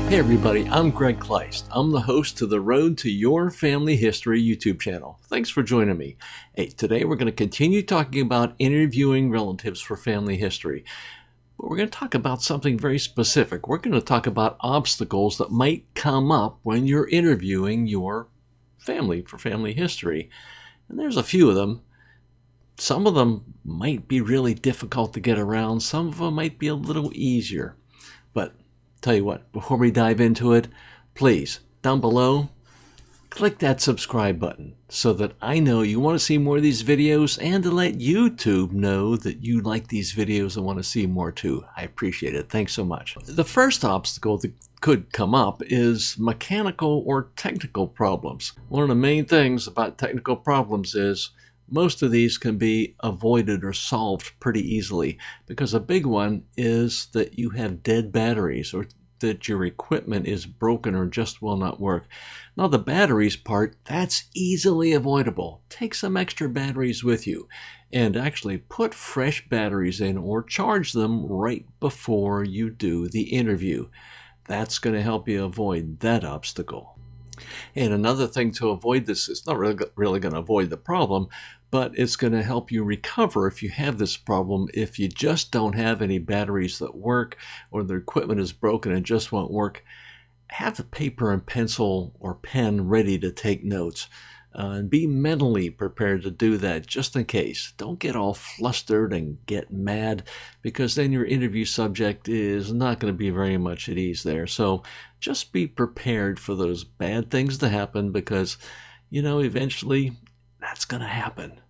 Hey everybody, I'm Greg Kleist. I'm the host to the Road to Your Family History YouTube channel. Thanks for joining me. Hey, today we're going to continue talking about interviewing relatives for family history. But we're going to talk about something very specific. We're going to talk about obstacles that might come up when you're interviewing your family for family history. And there's a few of them. Some of them might be really difficult to get around. Some of them might be a little easier. But tell you what, before we dive into it, please, down below, click that subscribe button so that I know you want to see more of these videos and to let YouTube know that you like these videos and want to see more too. I appreciate it. Thanks so much. The first obstacle that could come up is mechanical or technical problems. One of the main things about technical problems is most of these can be avoided or solved pretty easily, because a big one is that you have dead batteries or that your equipment is broken or just will not work. Now the batteries part, that's easily avoidable. Take some extra batteries with you and actually put fresh batteries in or charge them right before you do the interview. That's going to help you avoid that obstacle. And another thing to avoid this, it's not really going to avoid the problem, but it's going to help you recover if you have this problem. If you just don't have any batteries that work or the equipment is broken and just won't work, have the paper and pencil or pen ready to take notes. And be mentally prepared to do that just in case. Don't get all flustered and get mad, because then your interview subject is not going to be very much at ease there. So just be prepared for those bad things to happen, because, eventually that's going to happen.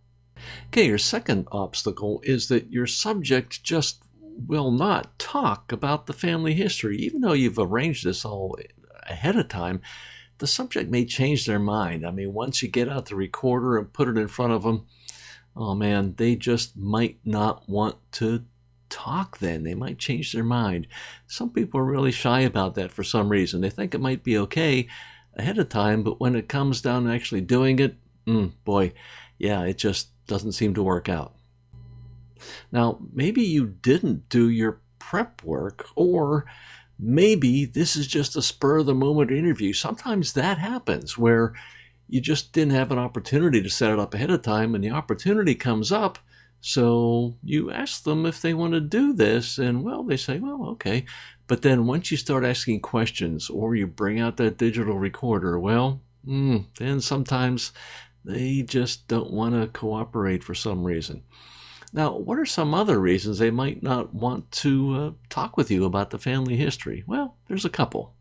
Okay, your second obstacle is that your subject just will not talk about the family history. Even though you've arranged this all ahead of time, the subject may change their mind. I mean, once you get out the recorder and put it in front of them, oh man, they just might not want to talk then. They might change their mind. Some people are really shy about that for some reason. They think it might be okay ahead of time, but when it comes down to actually doing it, boy, yeah, it just doesn't seem to work out. Now, maybe you didn't do your prep work, or maybe this is just a spur-of-the-moment interview. Sometimes that happens where you just didn't have an opportunity to set it up ahead of time, and the opportunity comes up, so you ask them if they want to do this, and, well, they say, well, okay. But then once you start asking questions or you bring out that digital recorder, well, then sometimes they just don't want to cooperate for some reason. Now, what are some other reasons they might not want to talk with you about the family history? Well, there's a couple.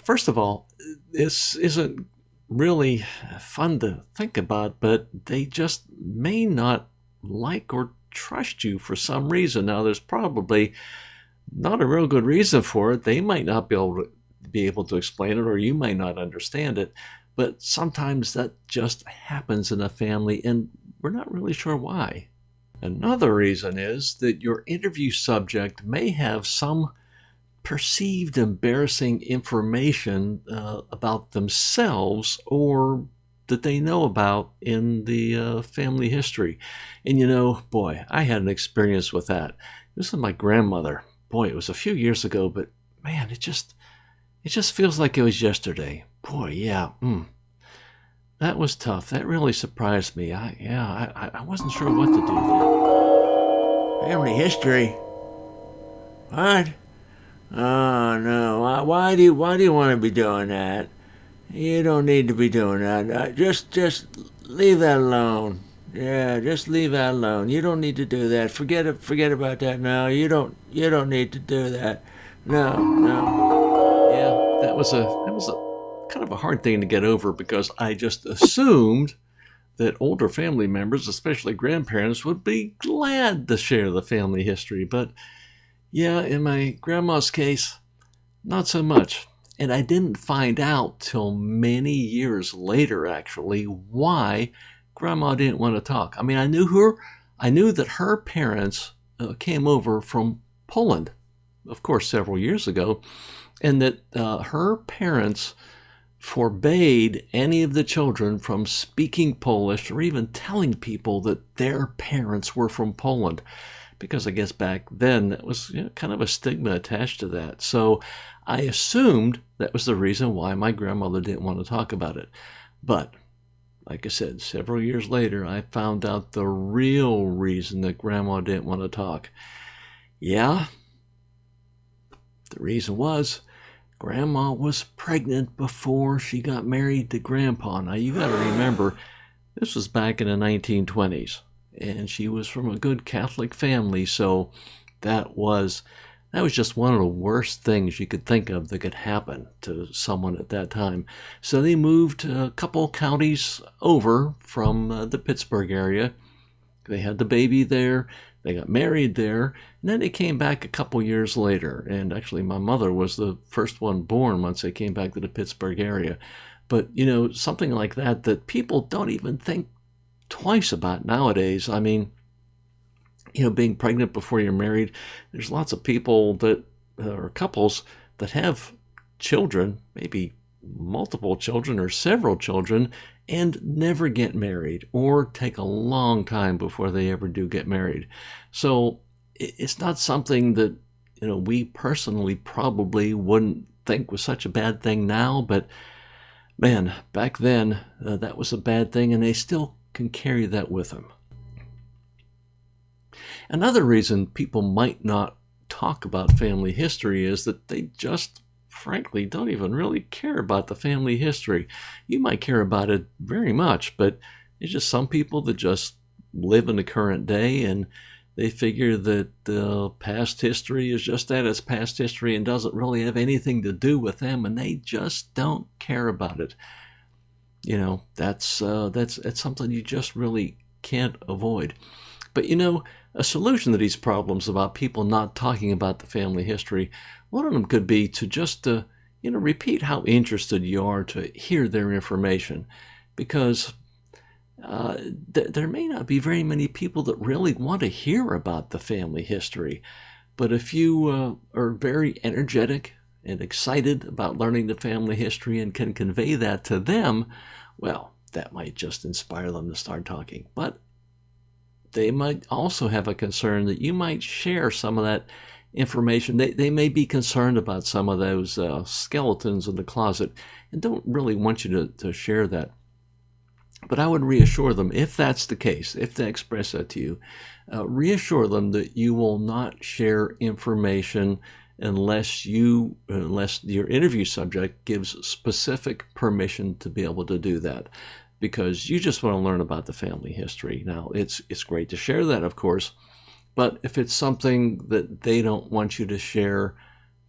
First of all, this isn't really fun to think about, but they just may not like or trust you for some reason. Now, there's probably not a real good reason for it. They might not be able to explain it, or you might not understand it, but sometimes that just happens in a family, and we're not really sure why. Another reason is that your interview subject may have some perceived embarrassing information about themselves or that they know about in the family history. And boy, I had an experience with that. This is my grandmother. Boy, it was a few years ago, but man, it just feels like it was yesterday. Boy, yeah, that was tough. That really surprised me. I wasn't sure what to do then. Family history? What? Oh no! Why do you want to be doing that? You don't need to be doing that. Just leave that alone. Yeah, just leave that alone. You don't need to do that. Forget about that now. You don't need to do that. No. Yeah, that was a kind of a hard thing to get over, because I just assumed that older family members, especially grandparents, would be glad to share the family history. But yeah, in my grandma's case, not so much. And I didn't find out till many years later, actually, why Grandma didn't want to talk. I mean, I knew that her parents came over from Poland, of course, several years ago, and that her parents forbade any of the children from speaking Polish or even telling people that their parents were from Poland. because I guess back then that was kind of a stigma attached to that. So I assumed that was the reason why my grandmother didn't want to talk about it. But like I said, several years later, I found out the real reason that Grandma didn't want to talk. Yeah, the reason was Grandma was pregnant before she got married to Grandpa. Now, you got to remember, this was back in the 1920s, and she was from a good Catholic family, so that was just one of the worst things you could think of that could happen to someone at that time. So they moved a couple counties over from the Pittsburgh area. They had the baby there. They got married there. And then they came back a couple years later. And actually, my mother was the first one born once they came back to the Pittsburgh area. But, something like that people don't even think twice about nowadays. I mean, being pregnant before you're married, there's lots of people that are couples that have children, maybe multiple children or several children, and never get married or take a long time before they ever do get married. So it's not something that, we personally probably wouldn't think was such a bad thing now, but man, back then that was a bad thing, and they still can carry that with them. Another reason people might not talk about family history is that they just frankly don't even really care about the family history. You might care about it very much, but it's just some people that just live in the current day, and they figure that the past history is just that, it's past history and doesn't really have anything to do with them, and they just don't care about it. That's something you just really can't avoid. But a solution to these problems about people not talking about the family history, one of them could be to just repeat how interested you are to hear their information, because there may not be very many people that really want to hear about the family history. But if you are very energetic and excited about learning the family history and can convey that to them, well, that might just inspire them to start talking. But they might also have a concern that you might share some of that information. They may be concerned about some of those skeletons in the closet and don't really want you to share that. But I would reassure them, if that's the case, if they express that to you, reassure them that you will not share information unless your interview subject gives specific permission to be able to do that, because you just want to learn about the family history. Now, it's great to share that, of course, but if it's something that they don't want you to share,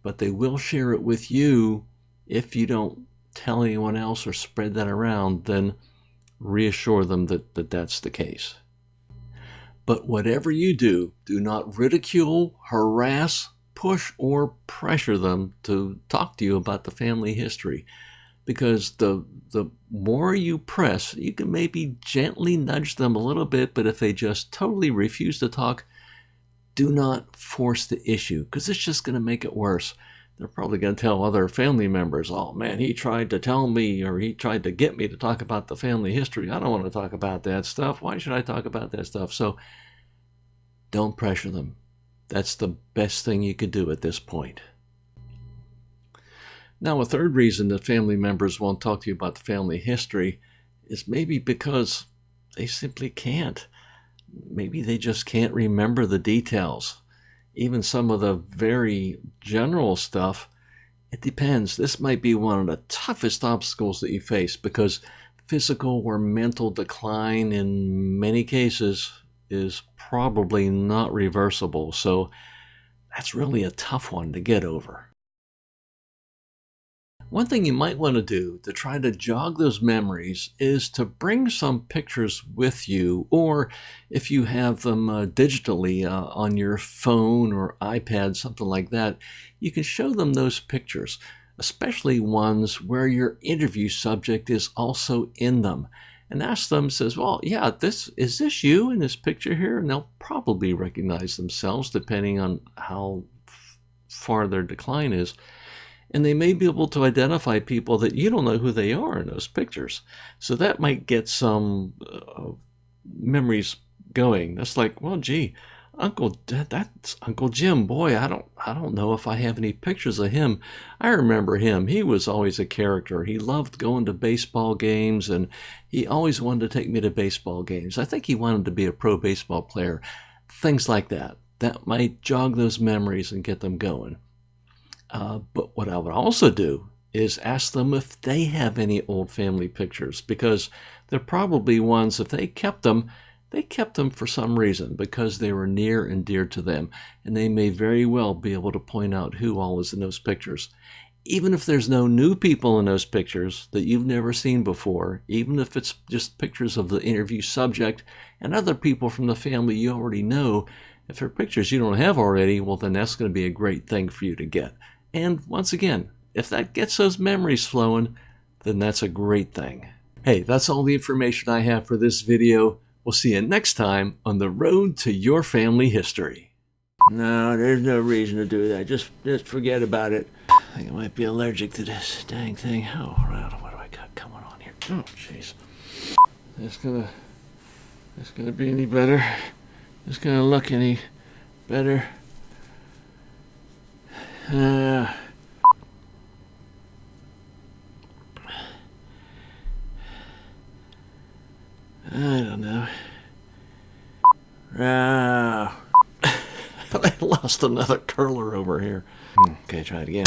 but they will share it with you if you don't tell anyone else or spread that around, then reassure them that that's the case. But whatever you do, do not ridicule, harass, push, or pressure them to talk to you about the family history. Because the more you press, you can maybe gently nudge them a little bit, but if they just totally refuse to talk, do not force the issue, because it's just going to make it worse. They're probably going to tell other family members, oh man, he tried to tell me, or he tried to get me to talk about the family history. I don't want to talk about that stuff. Why should I talk about that stuff? So don't pressure them. That's the best thing you could do at this point. Now, a third reason that family members won't talk to you about the family history is maybe because they simply can't. Maybe they just can't remember the details. Even some of the very general stuff, it depends. This might be one of the toughest obstacles that you face, because physical or mental decline in many cases is probably not reversible. So that's really a tough one to get over. One thing you might want to do to try to jog those memories is to bring some pictures with you, or if you have them digitally on your phone or iPad, something like that, you can show them those pictures, especially ones where your interview subject is also in them. And ask them, says, well, yeah, is this you in this picture here? And they'll probably recognize themselves depending on how far their decline is. And they may be able to identify people that you don't know who they are in those pictures. So that might get some memories going. That's like, well, gee, That's Uncle Jim. Boy, I don't know if I have any pictures of him. I remember him. He was always a character. He loved going to baseball games, and he always wanted to take me to baseball games. I think he wanted to be a pro baseball player. Things like that. That might jog those memories and get them going. But what I would also do is ask them if they have any old family pictures, because they're probably ones, if they kept them for some reason, because they were near and dear to them, and they may very well be able to point out who all is in those pictures. Even if there's no new people in those pictures that you've never seen before, even if it's just pictures of the interview subject and other people from the family you already know, if they're pictures you don't have already, well, then that's going to be a great thing for you to get. And once again, if that gets those memories flowing, then that's a great thing. Hey, that's all the information I have for this video. We'll see you next time on the road to your family history. No, there's no reason to do that. Just forget about it. I think I might be allergic to this dang thing. Oh, what do I got coming on here? Oh, jeez. It's gonna be any better. It's gonna look any better. I don't know. I lost another curler over here. Okay, try it again.